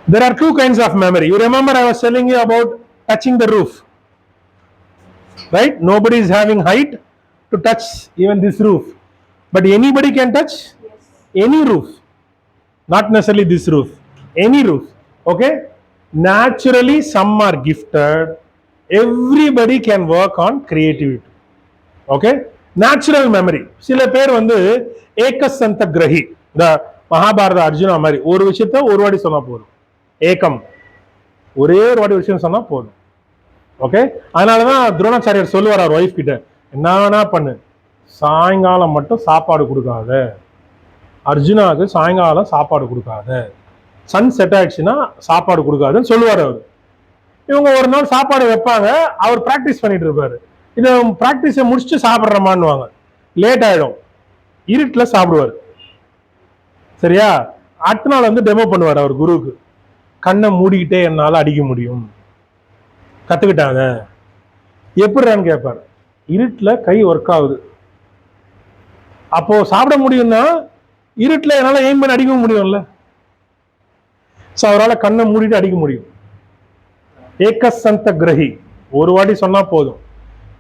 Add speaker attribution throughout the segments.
Speaker 1: There are two kinds of memory. You remember I was telling you about touching the roof, right? Nobody is having height to touch even this roof, but anybody can touch any roof, not necessarily this roof, any roof. Okay, naturally some are gifted. Everybody can work on creativity. Okay, natural memory. சில பேர் வந்து ஏகசந்த கிரகி, இந்த மகாபாரத அர்ஜுனா மாதிரி ஒரு விஷயத்த ஒரு வாட்டி சொன்னா போதும். ஏகம், ஒரே ஒரு வாட்டி விஷயம் சொன்னா போதும். ஓகே, அதனாலதான் துரோணாச்சாரியர் சொல்லுவார் அவர் ஒய்ஃப் கிட்ட, என்ன பண்ணு, சாயங்காலம் மட்டும் சாப்பாடு கொடுக்காத, அர்ஜுனாவுக்கு சாயங்காலம் சாப்பாடு கொடுக்காத, சன் செட் ஆயிடுச்சுன்னா சாப்பாடு கொடுக்காதுன்னு சொல்லுவார் அவர். இவங்க ஒரு நாள் சாப்பாடு வைப்பாங்க, அவர் பிராக்டிஸ் பண்ணிட்டு இருப்பாரு. இதை பிராக்டிஸை முடிச்சுட்டு சாப்பிட்றமான்னுவாங்க, லேட் ஆயிடும், இருட்டில் சாப்பிடுவார். சரியா, அடுத்த நாள் வந்து டெமோ பண்ணுவார் அவர் குருவுக்கு, கண்ணை மூடிக்கிட்டே என்னால் அடிக்க முடியும், கத்துக்கிட்டாங்க. எப்படின்னு கேட்பார். இருட்டில் கை ஒர்க் ஆகுது, அப்போ சாப்பிட முடியும்னா இருட்டில் என்னால் எய்ம் பண்ணி அடிக்க முடியும்ல. ஸோ அவரால் கண்ணை மூடிட்டு அடிக்க முடியும். ஏகசந்த கிரகி, ஒரு வாட்டி சொன்னா போதும்.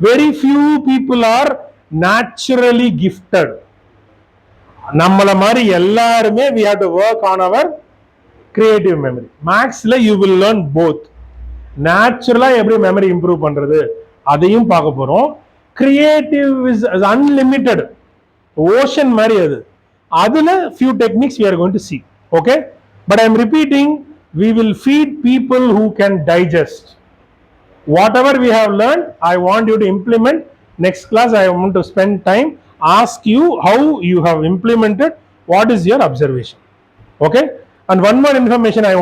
Speaker 1: Very few people are naturally gifted. நம்மள மாதிரி எல்லாருமே we have to work on our creative memory. மேக்ஸ்ல you will learn both. நேச்சுரலா எப்படி மெமரி இம்ப்ரூவ் பண்றது அதையும் பார்க்க போறோம். கிரியேட்டிவ் இஸ் அன்லிமிட்டெட், ஓஷன் மாதிரி அது. அதுல few techniques we are going to see. Okay, but I am repeating, we will feed people who can digest whatever we have learned. I want you to implement. Next class I want to spend time ask you how you have implemented, what is your observation. Okay, and one more information I want